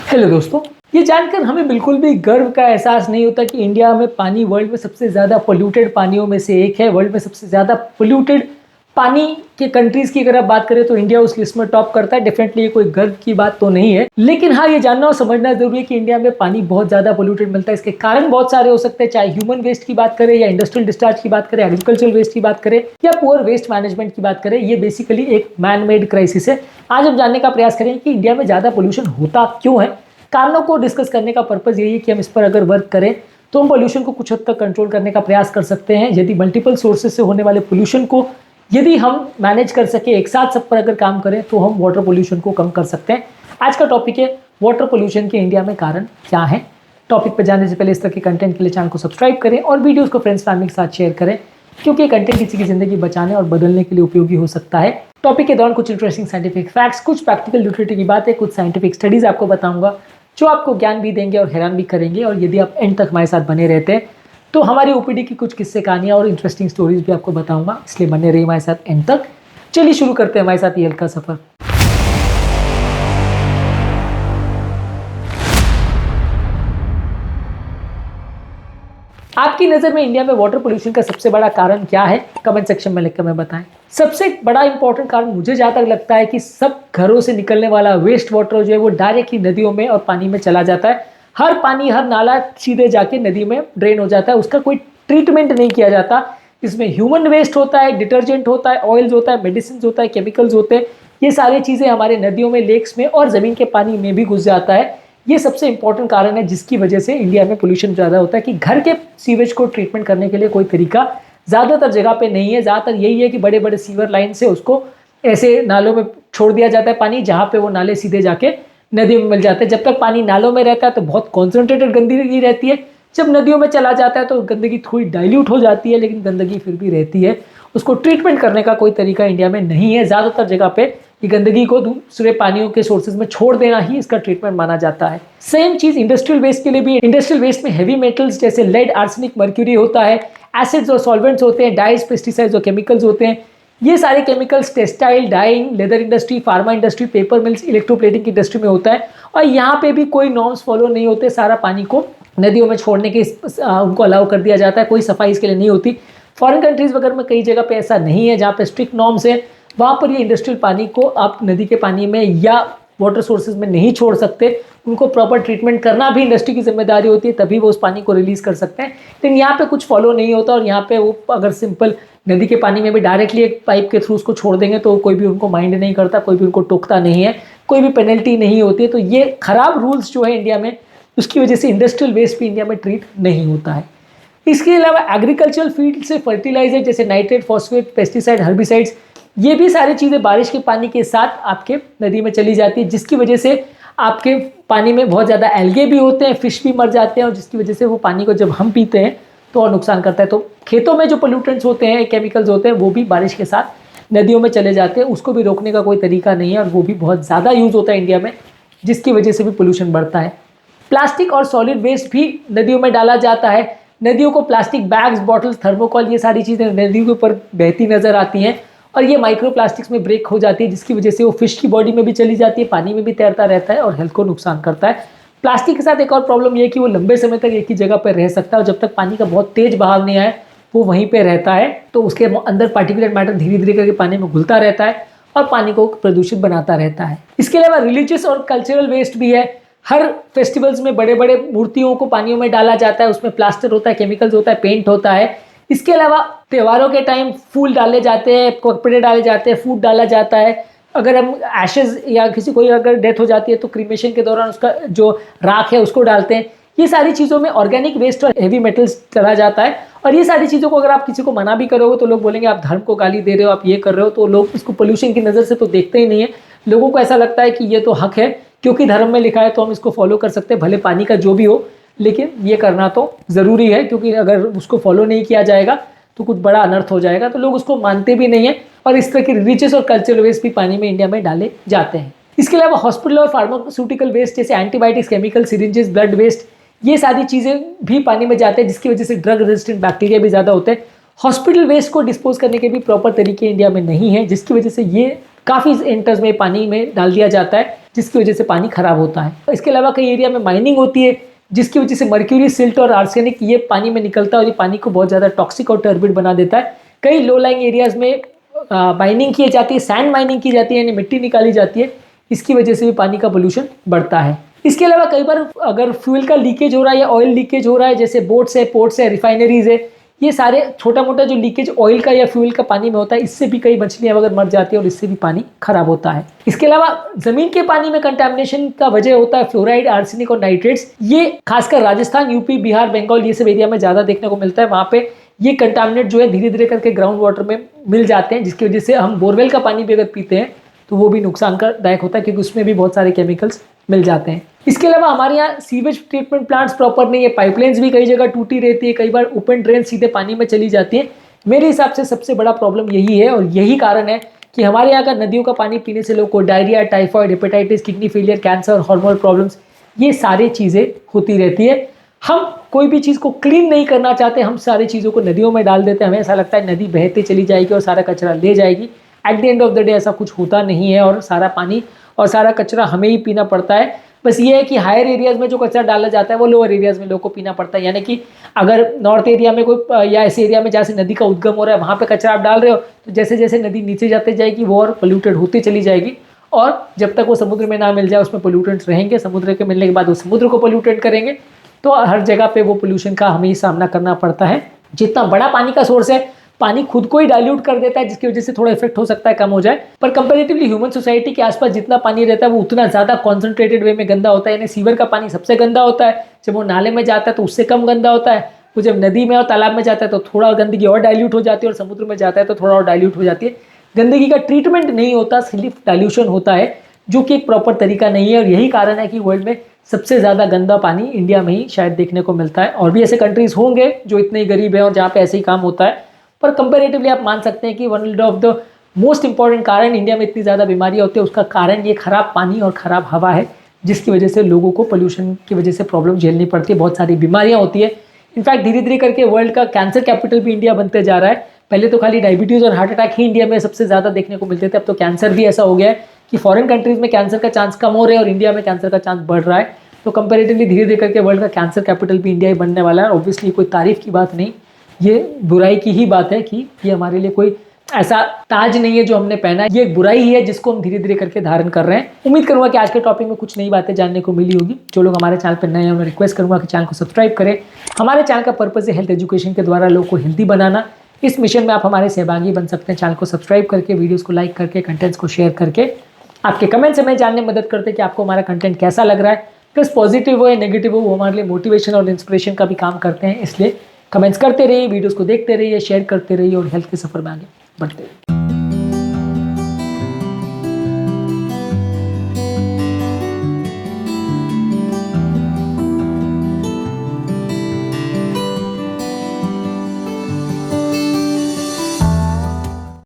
Hello दोस्तों, ये जानकर हमें बिल्कुल भी गर्व का एहसास नहीं होता कि इंडिया में पानी वर्ल्ड में सबसे ज़्यादा पोल्यूटेड पानियों में से एक है। वर्ल्ड में सबसे ज़्यादा पोल्यूटेड पानी के कंट्रीज़ की अगर आप बात करें तो इंडिया उस लिस्ट में टॉप करता है। डेफिनेटली ये कोई गर्व की बात तो नहीं है, लेकिन हाँ, ये जानना और समझना जरूरी है कि इंडिया में पानी बहुत ज़्यादा पोल्यूटेड मिलता है। इसके कारण बहुत सारे हो सकते हैं, चाहे ह्यूमन वेस्ट की बात करें या इंडस्ट्रियल डिस्चार्ज की बात करें, एग्रीकल्चरल वेस्ट की बात करें या पुअर वेस्ट मैनेजमेंट की बात करें। ये बेसिकली एक मैन मेड क्राइसिस है। आज हम जानने का प्रयास करेंगे कि इंडिया में ज़्यादा पोल्यूशन होता क्यों है। कारणों को डिस्कस करने का पर्पस यही है कि हम इस पर अगर वर्क करें तो हम पोल्यूशन को कुछ हद तक कंट्रोल करने का प्रयास कर सकते हैं। यदि मल्टीपल सोर्सेज से होने वाले पोल्यूशन को यदि हम मैनेज कर सके, एक साथ सब पर अगर काम करें तो हम वाटर पोल्यूशन को कम कर सकते हैं। आज का टॉपिक है वाटर पोल्यूशन के इंडिया में कारण क्या है। टॉपिक पर जाने से पहले इस तरह के कंटेंट के लिए चैनल को सब्सक्राइब करें और वीडियोस को फ्रेंड्स फैमिली के साथ शेयर करें, क्योंकि ये कंटेंट किसी की जिंदगी बचाने और बदलने के लिए उपयोगी हो सकता है। टॉपिक के दौरान कुछ इंटरेस्टिंग साइंटिफिक फैक्ट्स, कुछ प्रैक्टिकल यूटिलिटी की बातें, कुछ साइंटिफिक स्टडीज आपको बताऊंगा जो आपको ज्ञान भी देंगे और हैरान भी करेंगे। और यदि आप एंड तक हमारे साथ बने रहते हैं तो हमारी ओपीडी की कुछ किस्से कहानियाँ और इंटरेस्टिंग स्टोरीज भी आपको बताऊंगा, इसलिए बने रहिए हमारे साथ एंड तक। चलिए शुरू करते हैं हमारे साथ ये हल्का सफर। आपकी नज़र में इंडिया में वाटर पोल्यूशन का सबसे बड़ा कारण क्या है? कमेंट सेक्शन में लिखकर हमें बताएं। सबसे बड़ा इंपॉर्टेंट कारण मुझे जहाँ तक लगता है कि सब घरों से निकलने वाला वेस्ट वाटर जो है वो डायरेक्टली नदियों में और पानी में चला जाता है। हर पानी, हर नाला सीधे जाके नदी में ड्रेन हो जाता है, उसका कोई ट्रीटमेंट नहीं किया जाता। इसमें ह्यूमन वेस्ट होता है, डिटर्जेंट होता है, ऑयल्स होता है, मेडिसिन होता है, केमिकल्स होते हैं। ये सारी चीज़ें हमारे नदियों में, लेक्स में और ज़मीन के पानी में भी घुस जाता है। ये सबसे इंपॉर्टेंट कारण है जिसकी वजह से इंडिया में पोल्यूशन ज़्यादा होता है कि घर के सीवेज को ट्रीटमेंट करने के लिए कोई तरीका ज़्यादातर जगह पे नहीं है। ज़्यादातर यही है कि बड़े बड़े सीवर लाइन से उसको ऐसे नालों में छोड़ दिया जाता है पानी, जहाँ पे वो नाले सीधे जाके नदियों में मिल जाते हैं। जब तक पानी नालों में रहता है तो बहुत कॉन्सेंट्रेटेड गंदगी रहती है, जब नदियों में चला जाता है तो गंदगी थोड़ी डाइल्यूट हो जाती है, लेकिन गंदगी फिर भी रहती है। उसको ट्रीटमेंट करने का कोई तरीका इंडिया में नहीं है। ज़्यादातर जगह पे ये गंदगी को दूसरे पानियों के सोर्सेज में छोड़ देना ही इसका ट्रीटमेंट माना जाता है। सेम चीज़ इंडस्ट्रियल वेस्ट के लिए भी। इंडस्ट्रियल वेस्ट में हैवी मेटल्स जैसे लेड, आर्सेनिक, मर्क्यूरी होता है, एसिड्स और सॉल्वेंट्स होते हैं, डाइज, पेस्टिसाइड्स और केमिकल्स होते हैं। ये सारे chemicals textile, dyeing, leather industry, pharma industry, paper mills, electroplating industry में होता है। और यहाँ पे भी कोई नॉर्म्स फॉलो नहीं होते। सारा पानी को नदियों में छोड़ने के उनको अलाउ कर दिया जाता है, कोई सफाई इसके लिए नहीं होती। फॉरेन कंट्रीज वगैरह में कई जगह पे ऐसा नहीं है, जहाँ पे स्ट्रिक्ट नॉर्म्स है, वहाँ पर ये इंडस्ट्रियल पानी को आप नदी के पानी में या वाटर सोर्सेज में नहीं छोड़ सकते। उनको प्रॉपर ट्रीटमेंट करना भी इंडस्ट्री की जिम्मेदारी होती है, तभी वो उस पानी को रिलीज कर सकते हैं। लेकिन यहाँ पे कुछ फॉलो नहीं होता और यहाँ पे वो अगर सिंपल नदी के पानी में भी डायरेक्टली एक पाइप के थ्रू उसको छोड़ देंगे तो कोई भी उनको माइंड नहीं करता, कोई भी उनको टोकता नहीं है, कोई भी पेनल्टी नहीं होती है। तो ये खराब रूल्स जो है इंडिया में, उसकी वजह से इंडस्ट्रियल वेस्ट भी इंडिया में ट्रीट नहीं होता है। इसके अलावा एग्रीकल्चरल फील्ड से फर्टिलाइजर जैसे नाइट्रेट, फॉस्फेट, पेस्टिसाइड, हर्बिसाइड्स, ये भी सारी चीज़ें बारिश के पानी के साथ आपके नदी में चली जाती है, जिसकी वजह से आपके पानी में बहुत ज़्यादा एल्गे भी होते हैं, फिश भी मर जाते हैं, और जिसकी वजह से वो पानी को जब हम पीते हैं तो और नुकसान करता है। तो खेतों में जो पोल्यूटेंट्स होते हैं, केमिकल्स होते हैं, वो भी बारिश के साथ नदियों में चले जाते हैं। उसको भी रोकने का कोई तरीका नहीं है और वो भी बहुत ज़्यादा यूज़ होता है इंडिया में, जिसकी वजह से भी पोल्यूशन बढ़ता है। प्लास्टिक और सॉलिड वेस्ट भी नदियों में डाला जाता है। नदियों को प्लास्टिक बैग्स, बॉटल्स, थर्मोकॉल, ये सारी चीज़ें नदियों के ऊपर बहती नजर आती हैं और ये माइक्रो प्लास्टिक्स में ब्रेक हो जाती है, जिसकी वजह से वो फिश की बॉडी में भी चली जाती है, पानी में भी तैरता रहता है और हेल्थ को नुकसान करता है। प्लास्टिक के साथ एक और प्रॉब्लम ये है कि वो लंबे समय तक एक ही जगह पर रह सकता है और जब तक पानी का बहुत तेज बहाव नहीं आए वो वहीं पर रहता है, तो उसके अंदर पार्टिकुलेट मैटर धीरे धीरे करके पानी में घुलता रहता है और पानी को प्रदूषित बनाता रहता है। इसके अलावा रिलीजियस और कल्चरल वेस्ट भी है। हर फेस्टिवल्स में बड़े बड़े मूर्तियों को पानियों में डाला जाता है, उसमें प्लास्टर होता है, केमिकल्स होता है, पेंट होता है। इसके अलावा त्योहारों के टाइम फूल डाले जाते हैं, कपड़े डाले जाते हैं, फूड डाला जाता है। अगर हम एशेज या किसी कोई अगर डेथ हो जाती है तो क्रीमेशन के दौरान उसका जो राख है उसको डालते हैं। ये सारी चीज़ों में ऑर्गेनिक वेस्ट और हेवी मेटल्स चला जाता है और ये सारी चीज़ों को अगर आप किसी को मना भी करोगे तो लोग बोलेंगे आप धर्म को गाली दे रहे हो, आप ये कर रहे हो। तो लोग इसको पोल्यूशन की नज़र से तो देखते ही नहीं है। लोगों को ऐसा लगता है कि ये तो हक है, क्योंकि धर्म में लिखा है तो हम इसको फॉलो कर सकते हैं, भले पानी का जो भी हो, लेकिन ये करना तो ज़रूरी है, क्योंकि अगर उसको फॉलो नहीं किया जाएगा तो कुछ बड़ा अनर्थ हो जाएगा। तो लोग उसको मानते भी नहीं है और इस तरह के रिलीजियस और कल्चरल वेस्ट भी पानी में इंडिया में डाले जाते हैं। इसके अलावा हॉस्पिटल और फार्मास्यूटिकल वेस्ट जैसे antibiotics, chemical, syringes, blood waste, ये सारी चीज़ें भी पानी में जाते हैं, जिसकी वजह से ड्रग रेजिस्टेंट बैक्टीरिया भी ज़्यादा होते हैं। हॉस्पिटल वेस्ट को डिस्पोज करने के भी प्रॉपर तरीके इंडिया में नहीं है, जिसकी वजह से ये काफ़ी एंटर्स में पानी में डाल दिया जाता है, जिसकी वजह से पानी खराब होता है। इसके अलावा कई एरिया में माइनिंग होती है, जिसकी वजह से मर्क्यूरी, सिल्ट और आर्सेनिक ये पानी में निकलता है और ये पानी को बहुत ज़्यादा टॉक्सिक और टर्बिड बना देता है। कई लो लाइंग एरियाज में माइनिंग की जाती है, सैंड माइनिंग की जाती है, यानी मिट्टी निकाली जाती है, इसकी वजह से भी पानी का पोल्यूशन बढ़ता है। इसके अलावा कई बार अगर फ्यूल का लीकेज हो रहा है या ऑयल लीकेज हो रहा है, जैसे बोट्स है, पोर्ट्स है, रिफाइनरीज है, ये सारे छोटा मोटा जो लीकेज ऑयल का या फ्यूल का पानी में होता है, इससे भी कई मछलियां वगैरह मर जाती है और इससे भी पानी खराब होता है। इसके अलावा जमीन के पानी में कंटामिनेशन का वजह होता है फ्लोराइड, आर्सेनिक और नाइट्रेट्स। ये खासकर राजस्थान, यूपी, बिहार, बंगाल ये सब एरिया में ज्यादा देखने को मिलता है। वहां पे ये कंटामिनेट जो है धीरे धीरे करके ग्राउंड वाटर में मिल जाते हैं, जिसकी वजह से हम बोरवेल का पानी भी अगर पीते हैं तो वो भी नुकसानदायक होता है, क्योंकि उसमें भी बहुत सारे केमिकल्स मिल जाते हैं। इसके अलावा हमारे यहाँ सीवेज ट्रीटमेंट प्लांट्स प्रॉपर नहीं है, पाइपलाइंस भी कई जगह टूटी रहती है, कई बार ओपन ड्रेन सीधे पानी में चली जाती है। मेरे हिसाब से सबसे बड़ा प्रॉब्लम यही है और यही कारण है कि हमारे यहाँ का नदियों का पानी पीने से लोगों को diarrhoea, typhoid, hepatitis, kidney failure, cancer, hormonal problems, ये सारी चीज़ें होती रहती है। हम कोई भी चीज़ को क्लीन नहीं करना चाहते, हम सारी चीज़ों को नदियों में डाल देते हैं। हमें ऐसा लगता है नदी बहती चली जाएगी और सारा कचरा ले जाएगी। At the end of the day ऐसा कुछ होता नहीं है और सारा पानी और सारा कचरा हमें ही पीना पड़ता है। बस ये है कि हायर एरियाज में जो कचरा डाला जाता है वो लोअर एरियाज में लोगों को पीना पड़ता है। यानी कि अगर नॉर्थ एरिया में कोई या ऐसे एरिया में जहाँ से नदी का उद्गम हो रहा है वहाँ पे कचरा आप डाल रहे हो, तो जैसे जैसे नदी नीचे जाती जाएगी वो और पोल्यूटेड होती चली जाएगी, और जब तक वो समुद्र में ना मिल जाए उसमें पोल्यूटेंट्स रहेंगे। समुद्र के मिलने के बाद वो समुद्र को पोल्यूटेड करेंगे, तो हर जगह पे वो पोल्यूशन का हमें ही सामना करना पड़ता है। जितना बड़ा पानी का सोर्स है, पानी खुद को ही डाइल्यूट कर देता है, जिसकी वजह से थोड़ा इफेक्ट हो सकता है, कम हो जाए। पर कंपैरेटिवली ह्यूमन सोसाइटी के आसपास जितना पानी रहता है वो उतना ज़्यादा कॉन्सेंट्रेटेड वे में गंदा होता है। यानी सीवर का पानी सबसे गंदा होता है, जब वो नाले में जाता है तो उससे कम गंदा होता है, वो जब नदी में और तालाब में जाता है तो थोड़ा गंदगी और डाइल्यूट हो जाती है, और समुद्र में जाता है तो थोड़ा और डाइल्यूट हो जाती है। गंदगी का ट्रीटमेंट नहीं होता, सिर्फ डाइल्यूशन होता है, जो कि एक प्रॉपर तरीका नहीं है। और यही कारण है कि वर्ल्ड में सबसे ज़्यादा गंदा पानी इंडिया में ही शायद देखने को मिलता है। और भी ऐसे कंट्रीज होंगे जो इतने गरीब हैं और जहाँ पे ऐसे ही काम होता है, पर कंपैरेटिवली आप मान सकते हैं कि one of the most important कारण इंडिया में इतनी ज़्यादा बीमारियाँ होती है, उसका कारण ये खराब पानी और खराब हवा है, जिसकी वजह से लोगों को पोल्यूशन की वजह से प्रॉब्लम झेलनी पड़ती है, बहुत सारी बीमारियाँ होती है। इनफैक्ट धीरे धीरे करके वर्ल्ड का कैंसर कैपिटल भी इंडिया बनते जा रहा है। पहले तो खाली डायबिटीज़ और हार्ट अटैक ही इंडिया में सबसे ज़्यादा देखने को मिलते थे, अब तो कैंसर भी ऐसा हो गया है कि फॉरेन कंट्रीज़ में कैंसर का चांस कम हो रहा है और इंडिया में कैंसर का चांस बढ़ रहा है। तो कंपैरेटिवली धीरे धीरे करके वर्ल्ड का कैंसर कैपिटल भी इंडिया ही बनने वाला है। ऑब्वियसली कोई तारीफ की बात नहीं, ये बुराई की ही बात है कि ये हमारे लिए कोई ऐसा ताज नहीं है जो हमने पहना है, ये एक बुराई ही है जिसको हम धीरे धीरे करके धारण कर रहे हैं। उम्मीद करूंगा कि आज के टॉपिक में कुछ नई बातें जानने को मिली होगी। जो लोग हमारे चैनल पर नए हैं, मैं रिक्वेस्ट करूंगा कि चैनल को सब्सक्राइब करें। हमारे चैनल का पर्पज़ है हेल्थ एजुकेशन के द्वारा लोगों को हेल्दी बनाना। इस मिशन में आप हमारे सहभागी बन सकते हैं। चैनल को सब्सक्राइब करके, वीडियोज़ को लाइक करके, कंटेंट्स को शेयर करके। आपके कमेंट्स हमें जानने में मदद करते हैं कि आपको हमारा कंटेंट कैसा लग रहा है। प्लस पॉजिटिव हो या नेगेटिव हो, वो हमारे लिए मोटिवेशन और इंस्पिरेशन का भी काम करते हैं। इसलिए कमेंट्स करते रहिए, वीडियोस को देखते रहिए, शेयर करते रहिए और हेल्थ के सफ़र में आगे बढ़ते रहिए।